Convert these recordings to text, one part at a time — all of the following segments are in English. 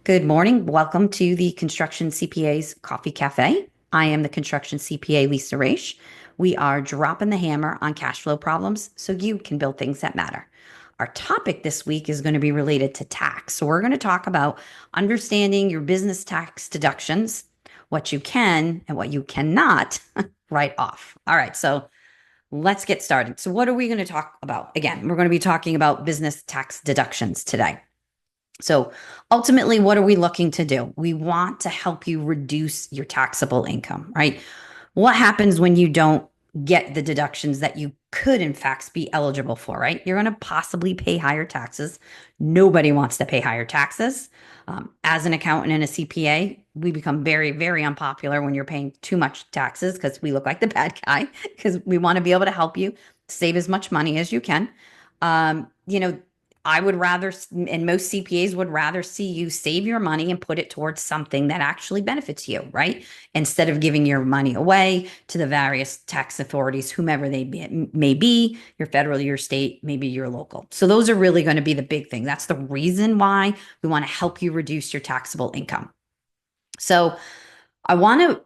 Good morning. Welcome to the Construction CPA's Coffee Cafe. I am the Construction CPA, Lisa Raish. We are dropping the hammer on cash flow problems so you can build things that matter. Our topic this week is going to be related to tax. So, we're going to talk about understanding your business tax deductions, what you can and what you cannot write off. All right. So, let's get started. So, what are we going to talk about? Again, we're going to be talking about business tax deductions today. So ultimately, what are we looking to do? We want to help you reduce your taxable income, right? What happens when you don't get the deductions that you could, in fact, be eligible for, right? You're going to possibly pay higher taxes. Nobody wants to pay higher taxes. As an accountant and a CPA, we become very, very unpopular when you're paying too much taxes because we look like the bad guy because we want to be able to help you save as much money as you can. Um, you know, I would rather, and most CPAs would rather see you save your money and put it towards something that actually benefits you, right? Instead of giving your money away to the various tax authorities, whomever they may be, your federal, your state, maybe your local. So those are really going to be the big thing. That's the reason why we want to help you reduce your taxable income. So I want to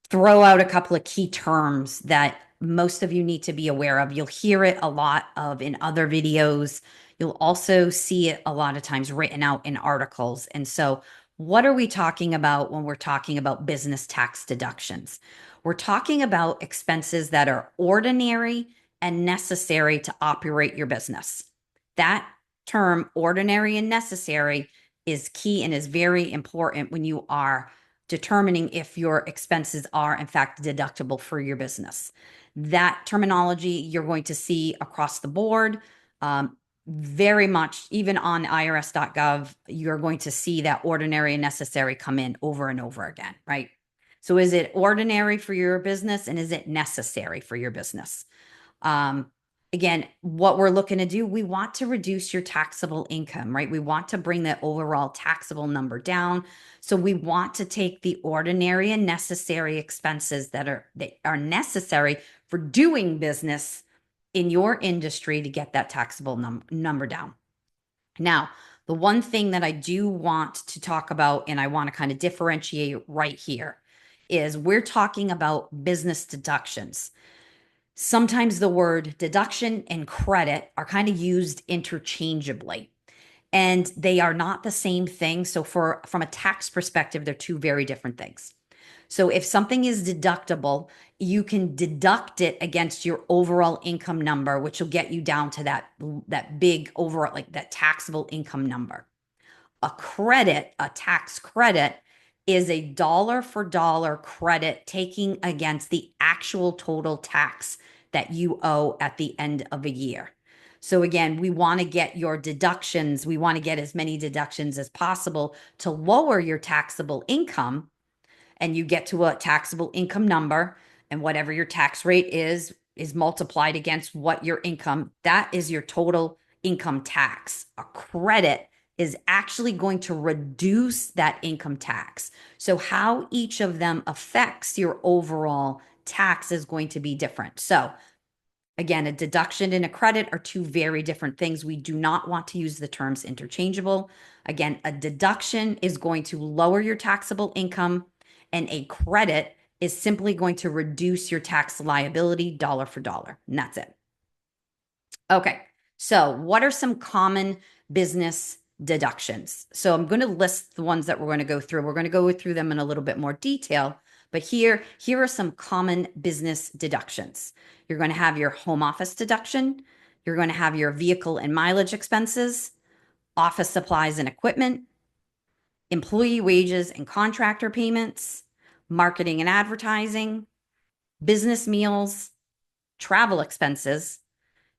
throw out a couple of key terms that most of you need to be aware of. You'll hear it a lot of in other videos. You'll also see it a lot of times written out in articles. And so, what are we talking about when we're talking about business tax deductions? We're talking about expenses that are ordinary and necessary to operate your business. That term, ordinary and necessary, is key and is very important when you are determining if your expenses are in fact deductible for your business. That terminology you're going to see across the board. Very much, even on irs.gov, you're going to see that ordinary and necessary come in over and over again, right? So is it ordinary for your business and is it necessary for your business? Again, what we're looking to do, we want to reduce your taxable income, right? We want to bring the overall taxable number down. So we want to take the ordinary and necessary expenses that are necessary for doing business in your industry to get that taxable number down. Now, the one thing that I do want to talk about, and I want to kind of differentiate right here, is we're talking about business deductions. Sometimes the word deduction and credit are kind of used interchangeably, and they are not the same thing. So from a tax perspective, they're two very different things. So if something is deductible, you can deduct it against your overall income number, which will get you down to that big overall, like that taxable income number. A credit, a tax credit, is a dollar for dollar credit taking against the actual total tax that you owe at the end of a year. So again, we want to get your deductions. We want to get as many deductions as possible to lower your taxable income, and you get to a taxable income number, and whatever your tax rate is multiplied against what your income, that is your total income tax. A credit is actually going to reduce that income tax. So how each of them affects your overall tax is going to be different. So again, a deduction and a credit are two very different things. We do not want to use the terms interchangeable. Again, a deduction is going to lower your taxable income, and a credit is simply going to reduce your tax liability dollar for dollar. And that's it. Okay, so what are some common business deductions? So I'm going to list the ones that we're going to go through. We're going to go through them in a little bit more detail, but here are some common business deductions. You're going to have your home office deduction. You're going to have your vehicle and mileage expenses, office supplies and equipment, employee wages and contractor payments, marketing and advertising, business meals, travel expenses,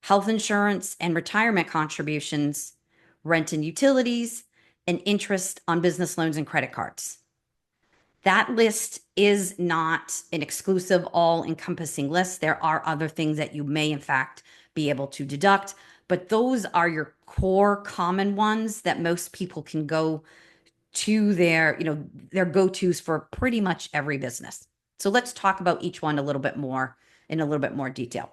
health insurance and retirement contributions, rent and utilities, and interest on business loans and credit cards. That list is not an exclusive, all-encompassing list. There are other things that you may, in fact, be able to deduct, but those are your core common ones that most people can go to their go-tos for pretty much every business. So let's talk about each one a little bit more in a little bit more detail.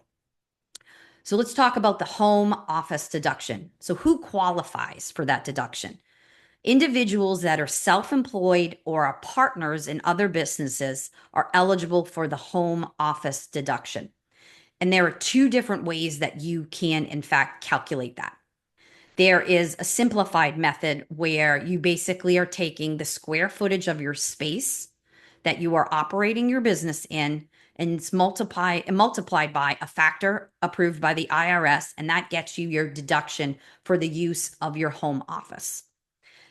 So let's talk about the home office deduction. So who qualifies for that deduction? Individuals that are self-employed or are partners in other businesses are eligible for the home office deduction. And there are two different ways that you can, in fact, calculate that. There is a simplified method where you basically are taking the square footage of your space that you are operating your business in, and it's multiplied by a factor approved by the IRS, and that gets you your deduction for the use of your home office.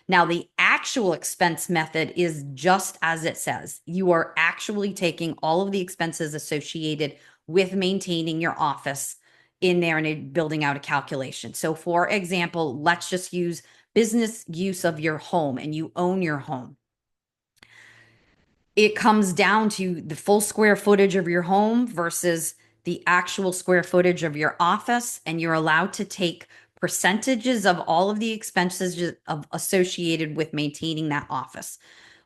Now, the actual expense method is just as it says. You are actually taking all of the expenses associated with maintaining your office in there and building out a calculation. So, for example, let's just use business use of your home, and you own your home. It comes down to the full square footage of your home versus the actual square footage of your office, and you're allowed to take percentages of all of the expenses associated with maintaining that office,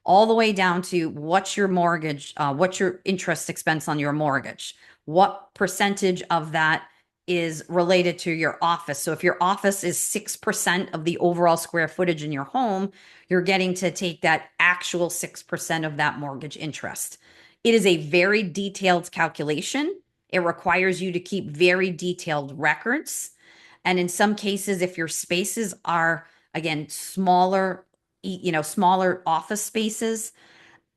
all the way down to what's your mortgage, what's your interest expense on your mortgage, what percentage of that is related to your office. So if your office is 6% of the overall square footage in your home, you're getting to take that actual 6% of that mortgage interest. It is a very detailed calculation. It requires you to keep very detailed records. And in some cases, if your spaces are, again, smaller office spaces,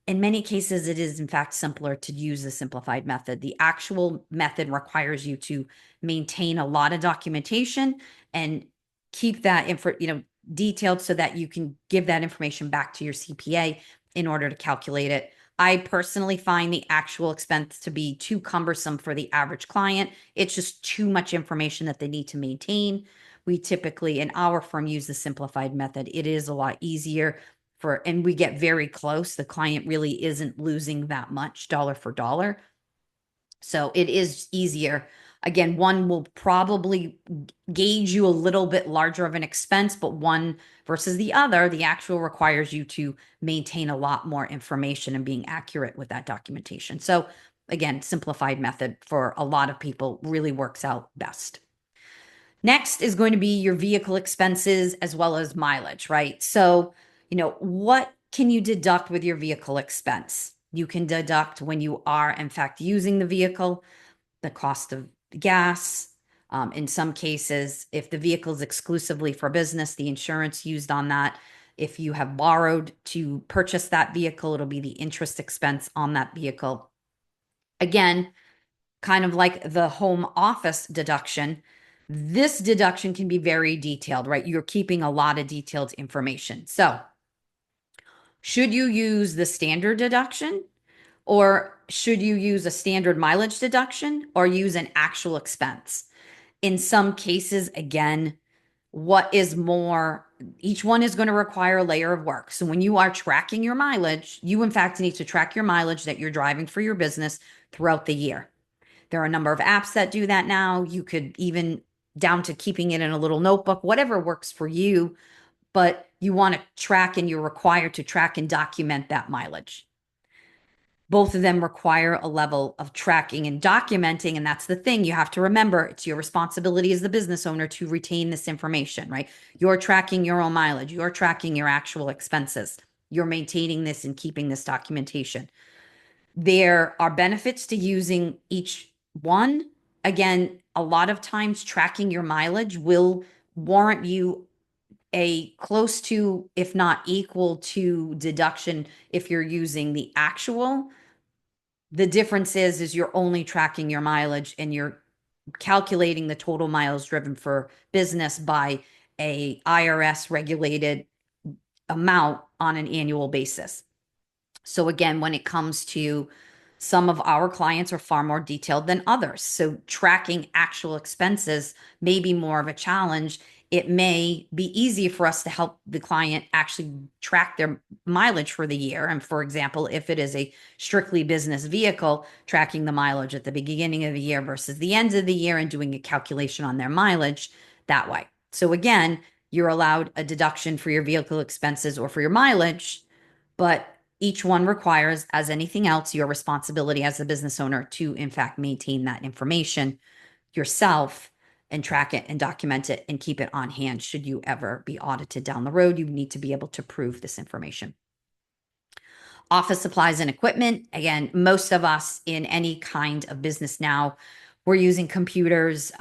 in many cases, it is in fact simpler to use the simplified method. The actual method requires you to maintain a lot of documentation and keep that detailed so that you can give that information back to your CPA in order to calculate it. I personally find the actual expense to be too cumbersome for the average client. It's just too much information that they need to maintain. We typically, in our firm, use the simplified method. It is a lot easier and we get very close. The client really isn't losing that much dollar for dollar. So it is easier. Again, one will probably gauge you a little bit larger of an expense, but one versus the other, the actual requires you to maintain a lot more information and being accurate with that documentation. So again, simplified method for a lot of people really works out best. Next is going to be your vehicle expenses as well as mileage, right? So, what can you deduct with your vehicle expense? You can deduct when you are, in fact, using the vehicle, the cost of gas. In some cases, if the vehicle is exclusively for business, the insurance used on that. If you have borrowed to purchase that vehicle, it'll be the interest expense on that vehicle. Again, kind of like the home office deduction, this deduction can be very detailed, right? You're keeping a lot of detailed information. So, should you use the standard deduction, or should you use a standard mileage deduction, or use an actual expense? In some cases, again, each one is going to require a layer of work. So when you are tracking your mileage, you in fact need to track your mileage that you're driving for your business throughout the year. There are a number of apps that do that now. You could even down to keeping it in a little notebook, whatever works for you, but you want to track and you're required to track and document that mileage. Both of them require a level of tracking and documenting. And that's the thing you have to remember. It's your responsibility as the business owner to retain this information, right? You're tracking your own mileage. You're tracking your actual expenses. You're maintaining this and keeping this documentation. There are benefits to using each one. Again, a lot of times tracking your mileage will warrant you a close to, if not equal to, deduction if you're using the actual. The difference is you're only tracking your mileage and you're calculating the total miles driven for business by a IRS regulated amount on an annual basis. So again, when it comes to some of our clients are far more detailed than others. So tracking actual expenses may be more of a challenge. It may be easy for us to help the client actually track their mileage for the year. And for example, if it is a strictly business vehicle, tracking the mileage at the beginning of the year versus the end of the year and doing a calculation on their mileage that way. So again, you're allowed a deduction for your vehicle expenses or for your mileage, but each one requires, as anything else, your responsibility as a business owner to, in fact, maintain that information yourself and track it and document it and keep it on hand. Should you ever be audited down the road, you need to be able to prove this information. Office supplies and equipment. Again, most of us in any kind of business now, we're using computers.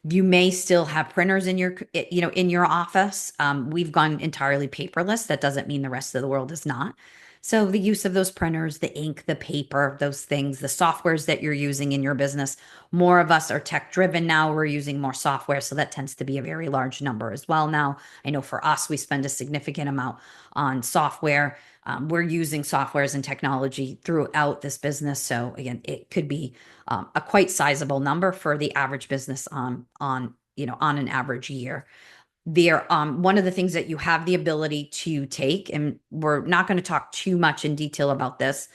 You may still have printers in your office. We've gone entirely paperless. That doesn't mean the rest of the world is not. So the use of those printers, the ink, the paper, those things, the softwares that you're using in your business, more of us are tech driven now. We're using more software. So that tends to be a very large number as well now. I know for us, we spend a significant amount on software. We're using softwares and technology throughout this business. So again, it could be a quite sizable number for the average business on an average year. One of the things that you have the ability to take, and we're not going to talk too much in detail about this,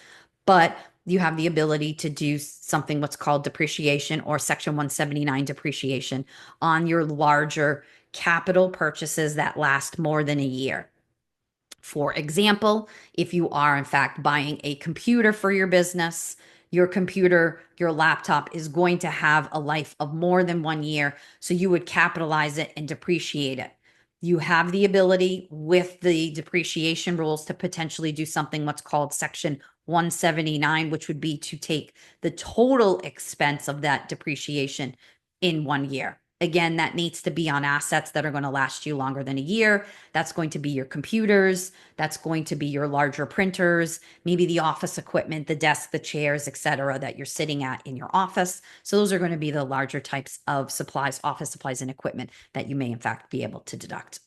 but you have the ability to do something what's called depreciation or Section 179 depreciation on your larger capital purchases that last more than a year. For example, if you are in fact buying a computer for your business, your computer, your laptop is going to have a life of more than 1 year. So you would capitalize it and depreciate it. You have the ability with the depreciation rules to potentially do something what's called Section 179, which would be to take the total expense of that depreciation in 1 year. Again, that needs to be on assets that are going to last you longer than a year. That's going to be your computers. That's going to be your larger printers, maybe the office equipment, the desk, the chairs, etc., that you're sitting at in your office. So those are going to be the larger types of supplies, office supplies and equipment that you may in fact be able to deduct.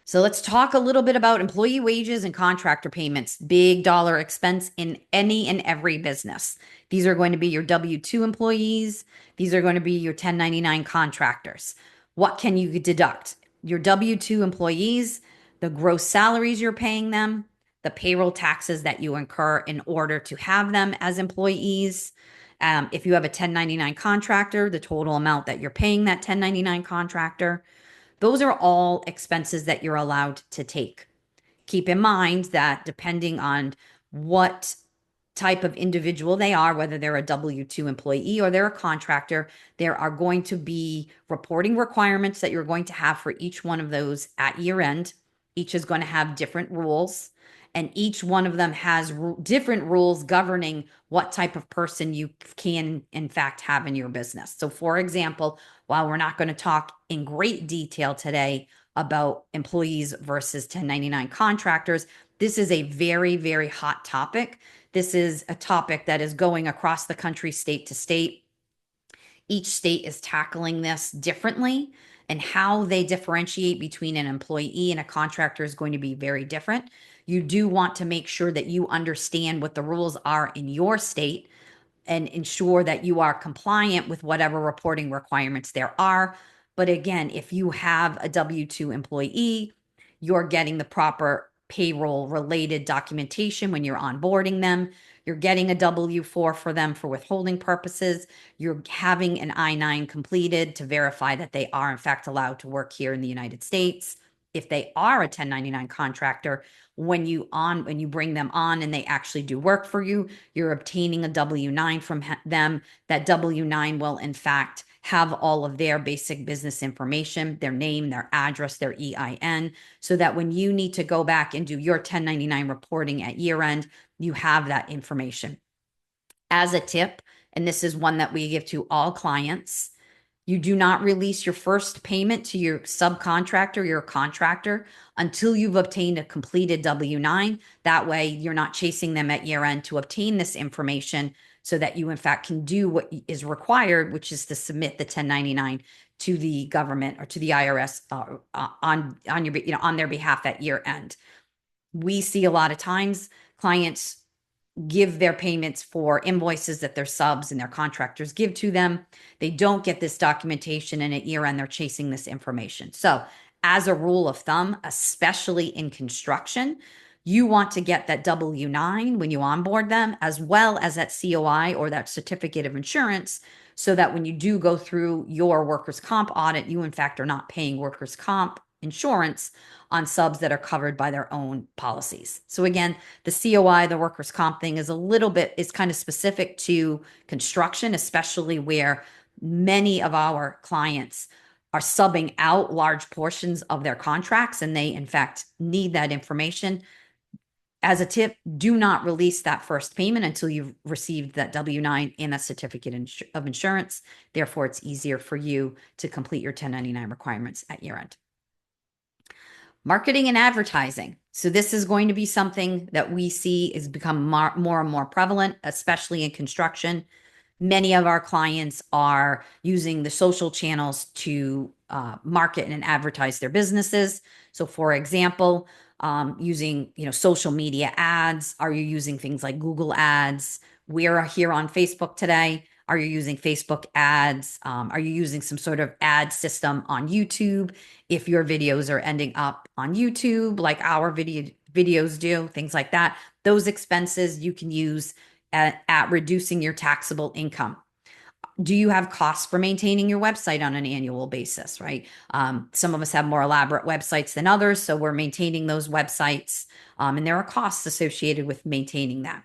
So let's talk a little bit about employee wages and contractor payments, big dollar expense in any and every business. These are going to be your W-2 employees. These are going to be your 1099 contractors. What can you deduct? Your W-2 employees, the gross salaries you're paying them, the payroll taxes that you incur in order to have them as employees. If you have a 1099 contractor, the total amount that you're paying that 1099 contractor. Those are all expenses that you're allowed to take. Keep in mind that depending on what type of individual they are, whether they're a W-2 employee or they're a contractor, there are going to be reporting requirements that you're going to have for each one of those at year end. Each is going to have different rules, and each one of them has different rules governing what type of person you can, in fact, have in your business. So, for example, while we're not going to talk in great detail today about employees versus 1099 contractors, this is a very, very hot topic. This is a topic that is going across the country, state to state. Each state is tackling this differently, and how they differentiate between an employee and a contractor is going to be very different. You do want to make sure that you understand what the rules are in your state and ensure that you are compliant with whatever reporting requirements there are. But again, if you have a W-2 employee, you're getting the proper payroll related documentation when you're onboarding them. You're getting a W-4 for them for withholding purposes. You're having an I-9 completed to verify that they are in fact allowed to work here in the United States. If they are a 1099 contractor, when you bring them on and they actually do work for you, you're obtaining a W-9 from them. That W-9 will in fact have all of their basic business information, their name, their address, their EIN, so that when you need to go back and do your 1099 reporting at year end, you have that information. As a tip, and this is one that we give to all clients, you do not release your first payment to your subcontractor, your contractor, until you've obtained a completed W-9. That way, you're not chasing them at year end to obtain this information so that you, in fact, can do what is required, which is to submit the 1099 to the government or to the IRS on their behalf at year end. We see a lot of times clients give their payments for invoices that their subs and their contractors give to them. They don't get this documentation, and at year end, they're chasing this information. So, as a rule of thumb, especially in construction, you want to get that W-9 when you onboard them, as well as that COI or that certificate of insurance, so that when you do go through your workers' comp audit, you in fact are not paying workers' comp insurance on subs that are covered by their own policies. So again, the COI, the workers' comp thing is kind of specific to construction, especially where many of our clients are subbing out large portions of their contracts, and they, in fact, need that information. As a tip, do not release that first payment until you've received that W-9 and that certificate of insurance. Therefore, it's easier for you to complete your 1099 requirements at year end. Marketing and advertising. So this is going to be something that we see is become more and more prevalent, especially in construction. Many of our clients are using the social channels to market and advertise their businesses. So for example, using social media ads. Are you using things like Google ads? We're here on Facebook today. Are you using Facebook ads? Are you using some sort of ad system on YouTube? If your videos are ending up on YouTube, like our videos do, things like that, those expenses you can use at reducing your taxable income. Do you have costs for maintaining your website on an annual basis, right? Some of us have more elaborate websites than others, so we're maintaining those websites, and there are costs associated with maintaining that.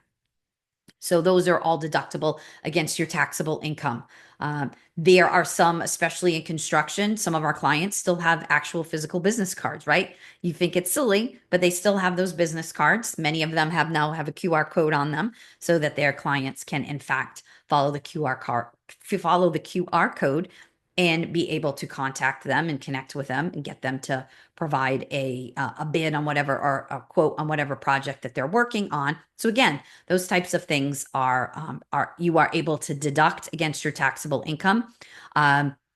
So those are all deductible against your taxable income. There are some, especially in construction, some of our clients still have actual physical business cards, right? You think it's silly, but they still have those business cards. Many of them now have a QR code on them so that their clients can, in fact, follow the QR code and be able to contact them and connect with them and get them to provide a bid on whatever, or a quote on whatever project that they're working on. So again, those types of things are you are able to deduct against your taxable income.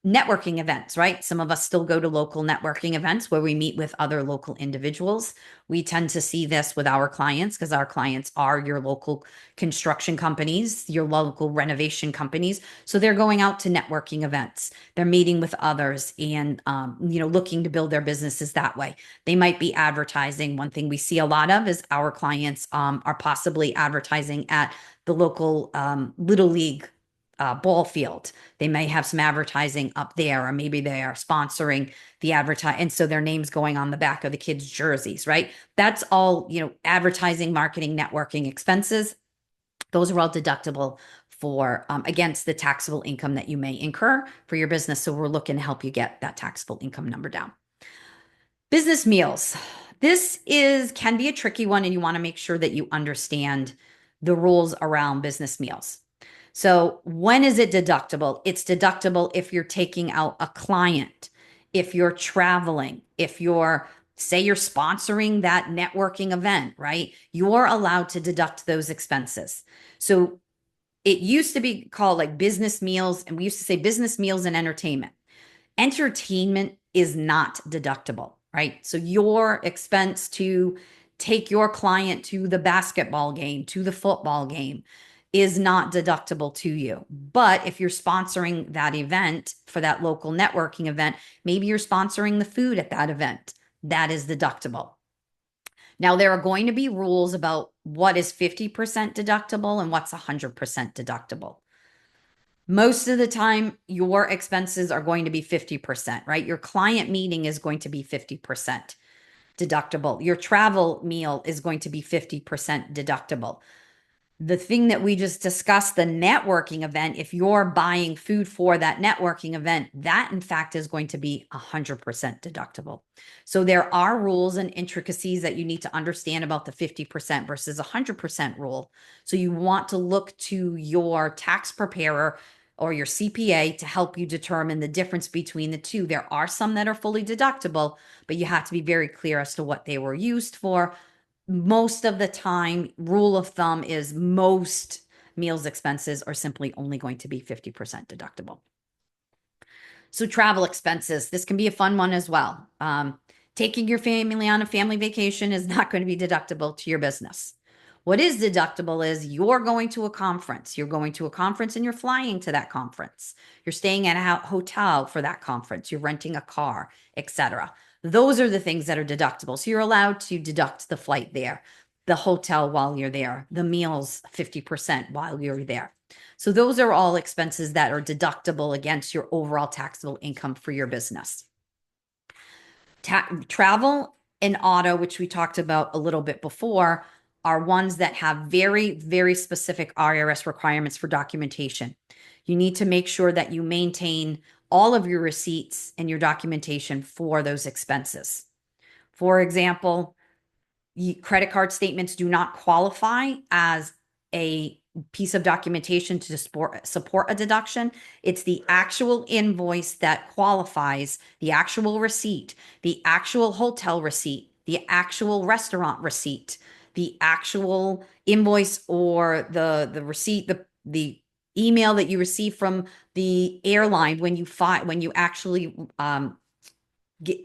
Networking events, right? Some of us still go to local networking events where we meet with other local individuals. We tend to see this with our clients because our clients are your local construction companies, your local renovation companies. So they're going out to networking events. They're meeting with others and, looking to build their businesses that way. They might be advertising. One thing we see a lot of is our clients are possibly advertising at the local Little League ball field. They may have some advertising up there, or maybe they are sponsoring the advertise, and so their name's going on the back of the kids' jerseys, right? That's all, advertising, marketing, networking expenses. Those are all deductible for against the taxable income that you may incur for your business. So we're looking to help you get that taxable income number down. Business meals. This can be a tricky one, and you want to make sure that you understand the rules around business meals. So when is it deductible? It's deductible if you're taking out a client, if you're traveling, if say you're sponsoring that networking event, right? You're allowed to deduct those expenses. So it used to be called like business meals, and we used to say business meals and entertainment. Entertainment is not deductible, right? So your expense to take your client to the basketball game, to the football game, is not deductible to you. But if you're sponsoring that event for that local networking event, maybe you're sponsoring the food at that event, that is deductible. Now, there are going to be rules about what is 50% deductible and what's 100% deductible. Most of the time, your expenses are going to be 50%, right? Your client meeting is going to be 50% deductible. Your travel meal is going to be 50% deductible. The thing that we just discussed, the networking event, if you're buying food for that networking event, that in fact is going to be 100% deductible. So there are rules and intricacies that you need to understand about the 50% versus 100% rule. So you want to look to your tax preparer or your CPA to help you determine the difference between the two. There are some that are fully deductible, but you have to be very clear as to what they were used for. Most of the time, rule of thumb is most meals expenses are simply only going to be 50% deductible. So travel expenses, this can be a fun one as well. Taking your family on a family vacation is not going to be deductible to your business. What is deductible is you're going to a conference. You're going to a conference and you're flying to that conference. You're staying at a hotel for that conference. You're renting a car, etc. Those are the things that are deductible. So you're allowed to deduct the flight there, the hotel while you're there, the meals 50% while you're there. So those are all expenses that are deductible against your overall taxable income for your business. Travel and auto, which we talked about a little bit before, are ones that have very, very specific IRS requirements for documentation. You need to make sure that you maintain all of your receipts and your documentation for those expenses. For example, credit card statements do not qualify as a piece of documentation to support a deduction. It's the actual invoice that qualifies, the actual receipt, the actual hotel receipt, the actual restaurant receipt, the actual invoice or the receipt, the email that you receive from the airline when you actually get,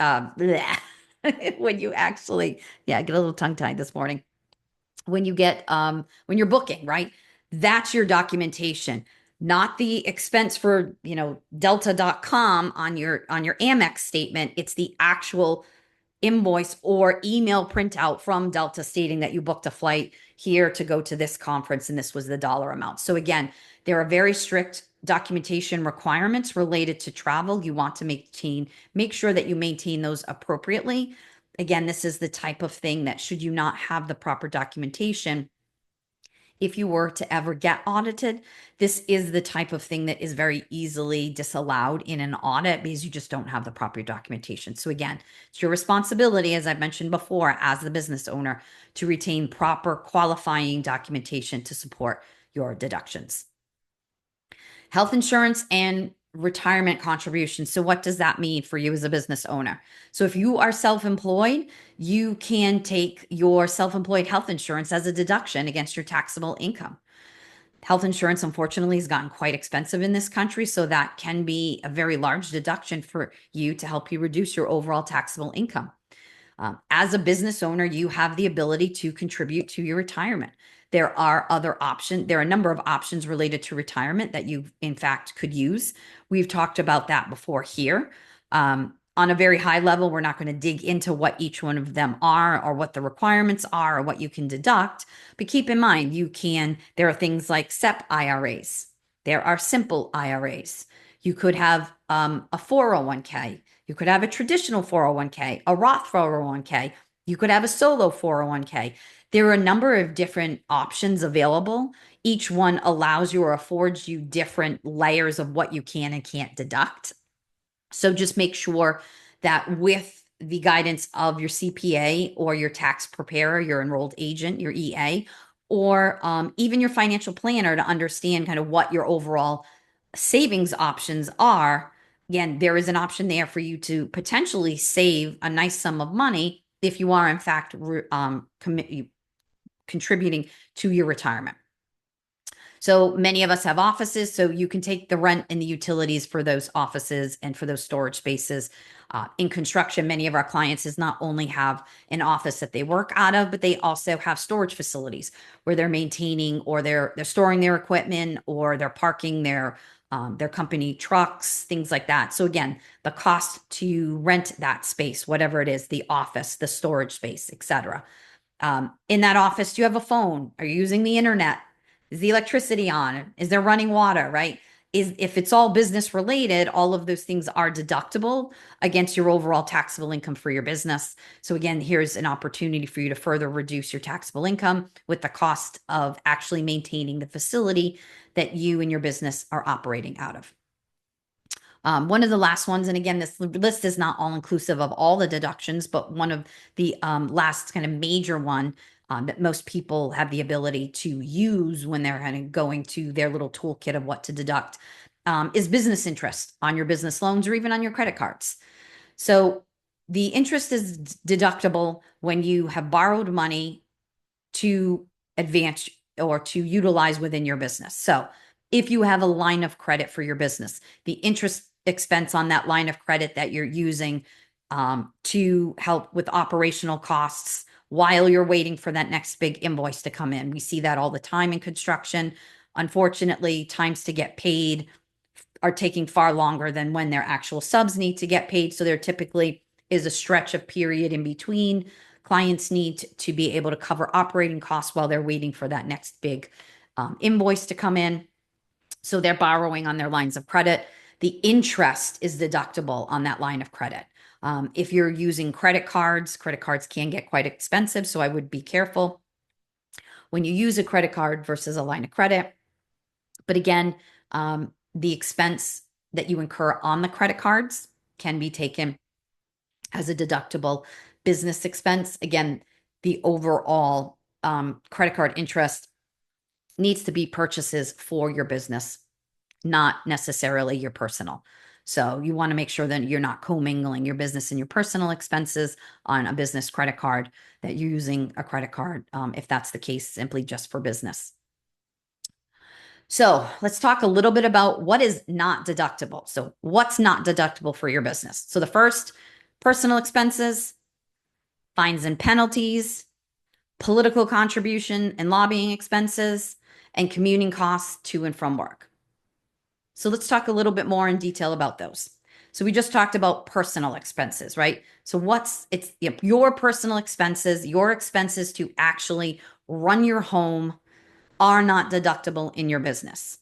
when you actually, yeah, I get a little tongue tied this morning. When you get, when you're booking, right? That's your documentation, not the expense for, delta.com on your Amex statement. It's the actual invoice or email printout from Delta stating that you booked a flight here to go to this conference and this was the dollar amount. So again, there are very strict documentation requirements related to travel. You want to make sure that you maintain those appropriately. Again, this is the type of thing that should you not have the proper documentation, if you were to ever get audited, this is the type of thing that is very easily disallowed in an audit because you just don't have the proper documentation. So again, it's your responsibility, as I've mentioned before, as the business owner, to retain proper qualifying documentation to support your deductions. Health insurance and retirement contributions. So what does that mean for you as a business owner? So if you are self-employed, you can take your self-employed health insurance as a deduction against your taxable income. Health insurance, unfortunately, has gotten quite expensive in this country, so that can be a very large deduction for you to help you reduce your overall taxable income. As a business owner, you have the ability to contribute to your retirement. There are a number of options related to retirement that you, in fact, could use. We've talked about that before here. On a very high level, we're not going to dig into what each one of them are or what the requirements are or what you can deduct. But keep in mind, there are things like SEP IRAs. There are simple IRAs. You could have a 401k. You could have a traditional 401k, a Roth 401k. You could have a solo 401k. There are a number of different options available. Each one allows you or affords you different layers of what you can and can't deduct. So just make sure that with the guidance of your CPA or your tax preparer, your enrolled agent, your EA, or even your financial planner to understand kind of what your overall savings options are. Again, there is an option there for you to potentially save a nice sum of money if you are, in fact, contributing to your retirement. So many of us have offices, so you can take the rent and the utilities for those offices and for those storage spaces. In construction, many of our clients is not only have an office that they work out of, but they also have storage facilities where they're maintaining or they're storing their equipment or they're parking their company trucks, things like that. So again, the cost to rent that space, whatever it is, the office, the storage space, etc. In that office, do you have a phone? Are you using the internet? Is the electricity on? Is there running water, right? If it's all business related, all of those things are deductible against your overall taxable income for your business. So again, here's an opportunity for you to further reduce your taxable income with the cost of actually maintaining the facility that you and your business are operating out of. One of the last ones, and again, this list is not all inclusive of all the deductions, but one of the last kind of major one that most people have the ability to use when they're kind of going to their little toolkit of what to deduct is business interest on your business loans or even on your credit cards. So the interest is deductible when you have borrowed money to advance or to utilize within your business. So if you have a line of credit for your business, the interest expense on that line of credit that you're using to help with operational costs while you're waiting for that next big invoice to come in. We see that all the time in construction. Unfortunately, times to get paid are taking far longer than when their actual subs need to get paid. So there typically is a stretch of period in between. Clients need to be able to cover operating costs while they're waiting for that next big invoice to come in. So they're borrowing on their lines of credit. The interest is deductible on that line of credit. If you're using credit cards can get quite expensive. So I would be careful when you use a credit card versus a line of credit. But again, The expense that you incur on the credit cards can be taken as a deductible business expense. Again, the overall credit card interest needs to be purchases for your business, not necessarily your personal. So you want to make sure that you're not commingling your business and your personal expenses on a business credit card, that you're using a credit card, if that's the case, simply just for business. So let's talk a little bit about what is not deductible. So what's not deductible for your business? So the first, personal expenses, fines and penalties, political contribution and lobbying expenses, and commuting costs to and from work. So let's talk a little bit more in detail about those. So we just talked about personal expenses, right? So it's your personal expenses, your expenses to actually run your home are not deductible in your business.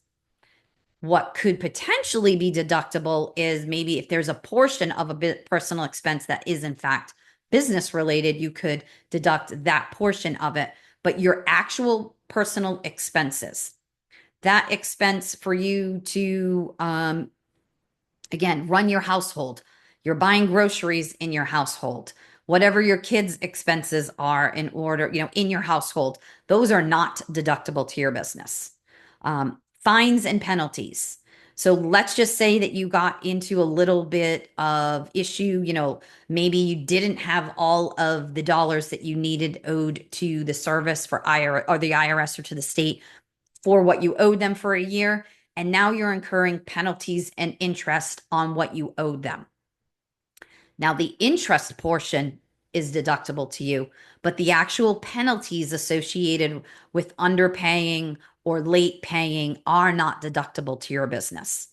What could potentially be deductible is maybe if there's a portion of a personal expense that is in fact business related, you could deduct that portion of it. But your actual personal expenses, that expense for you to, again, run your household, you're buying groceries in your household, whatever your kids' expenses are in order, in your household, those are not deductible to your business. Fines and penalties. So let's just say that you got into a little bit of issue, maybe you didn't have all of the dollars that you needed owed to the service for IRS or the IRS or to the state for what you owed them for a year. And now you're incurring penalties and interest on what you owed them. Now, the interest portion is deductible to you, but the actual penalties associated with underpaying or late paying are not deductible to your business.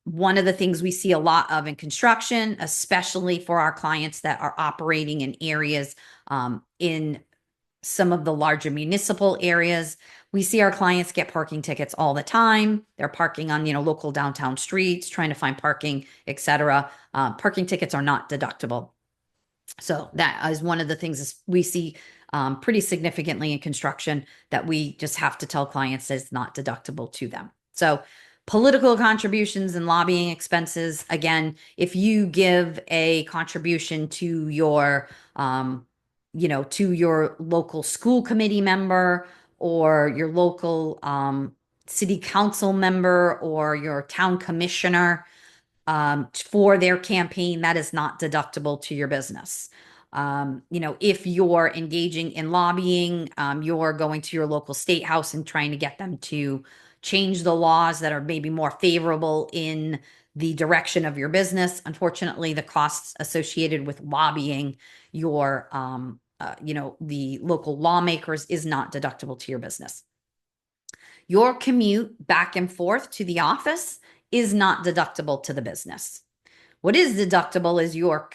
One of the things we see a lot of in construction, especially for our clients that are operating in areas in some of the larger municipal areas, we see our clients get parking tickets all the time. They're parking on, local downtown streets, trying to find parking, etc. Parking tickets are not deductible. So that is one of the things we see pretty significantly in construction that we just have to tell clients is not deductible to them. So political contributions and lobbying expenses, again, if you give a contribution to your to your local school committee member or your local city council member or your town commissioner for their campaign, that is not deductible to your business. If you're engaging in lobbying, you're going to your local state house and trying to get them to change the laws that are maybe more favorable in the direction of your business. Unfortunately, the costs associated with lobbying your the local lawmakers is not deductible to your business. Your commute back and forth to the office is not deductible to the business. What is deductible is your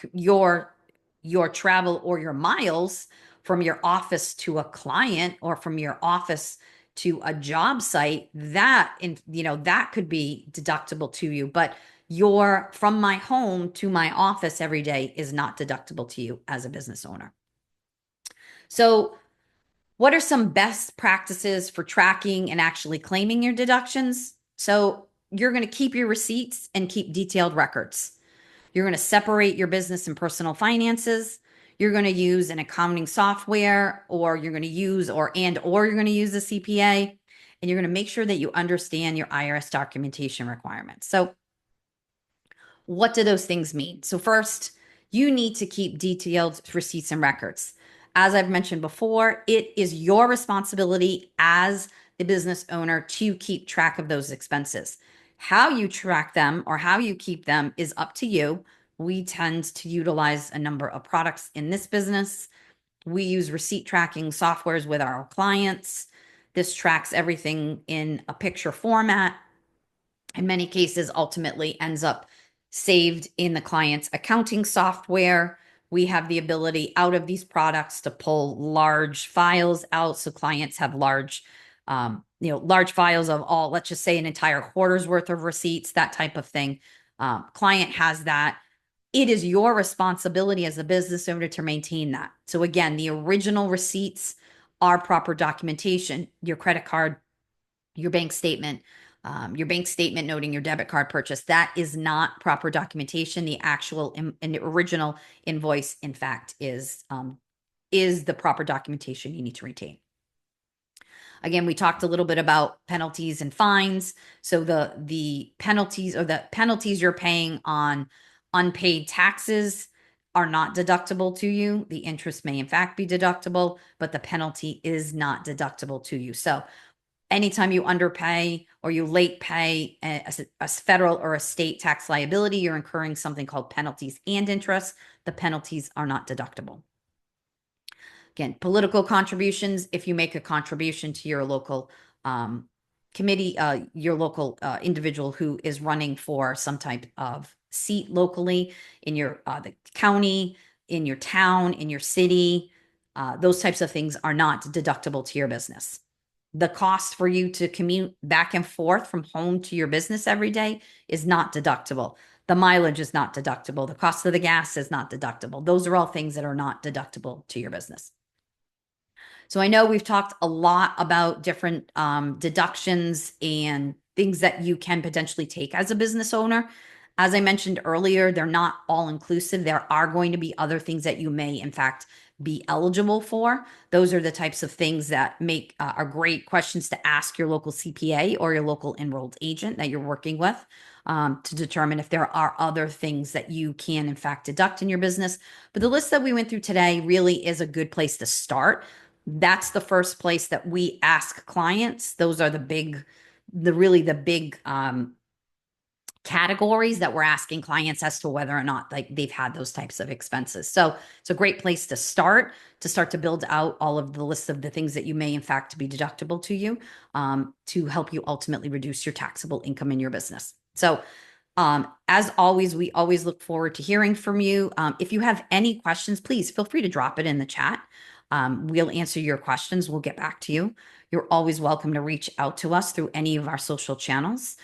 travel or your miles from your office to a client or from your office to a job site. That that could be deductible to you, but your from my home to my office every day is not deductible to you as a business owner. So what are some best practices for tracking and actually claiming your deductions? So you're going to keep your receipts and keep detailed records. You're going to separate your business and personal finances. You're going to use an accounting software, or you're going to use or you're going to use a CPA, and you're going to make sure that you understand your IRS documentation requirements. So what do those things mean? So first, you need to keep detailed receipts and records. As I've mentioned before, it is your responsibility as the business owner to keep track of those expenses. How you track them or how you keep them is up to you. We tend to utilize a number of products in this business. We use receipt tracking softwares with our clients. This tracks everything in a picture format. In many cases, ultimately ends up saved in the client's accounting software. We have the ability out of these products to pull large files out. So clients have large files of all, let's just say an entire quarter's worth of receipts, that type of thing. Client has that. It is your responsibility as a business owner to maintain that. So again, the original receipts are proper documentation, your credit card, your bank statement, Your bank statement noting your debit card purchase, that is not proper documentation. The actual and the original invoice, in fact, is the proper documentation you need to retain. Again, we talked a little bit about penalties and fines. So the penalties you're paying on unpaid taxes are not deductible to you. The interest may in fact be deductible, but the penalty is not deductible to you. So anytime you underpay or you late pay a federal or a state tax liability, you're incurring something called penalties and interest. The penalties are not deductible. Again, political contributions, if you make a contribution to your local committee, your local individual who is running for some type of seat locally in your the county, in your town, in your city, those types of things are not deductible to your business. The cost for you to commute back and forth from home to your business every day is not deductible. The mileage is not deductible. The cost of the gas is not deductible. Those are all things that are not deductible to your business. So I know we've talked a lot about different deductions and things that you can potentially take as a business owner. As I mentioned earlier, they're not all inclusive. There are going to be other things that you may, in fact, be eligible for. Those are the types of things that make are great questions to ask your local CPA or your local enrolled agent that you're working with to determine if there are other things that you can, in fact, deduct in your business. But the list that we went through today really is a good place to start. That's the first place that we ask clients. Those are the big categories that we're asking clients as to whether or not like they've had those types of expenses. So it's a great place to start to build out all of the lists of the things that you may in fact be deductible to you to help you ultimately reduce your taxable income in your business. So as always, we always look forward to hearing from you. If you have any questions, please feel free to drop it in the chat. We'll answer your questions. We'll get back to you. You're always welcome to reach out to us through any of our social channels.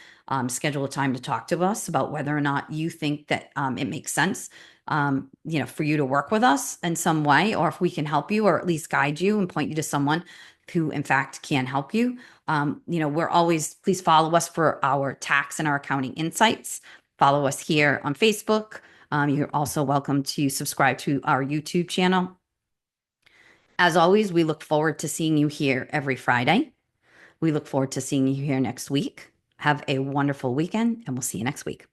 Schedule a time to talk to us about whether or not you think that it makes sense, for you to work with us in some way, or if we can help you or at least guide you and point you to someone who in fact can help you. Please follow us for our tax and our accounting insights. Follow us here on Facebook. You're also welcome to subscribe to our YouTube channel. As always, we look forward to seeing you here every Friday. We look forward to seeing you here next week. Have a wonderful weekend, and we'll see you next week.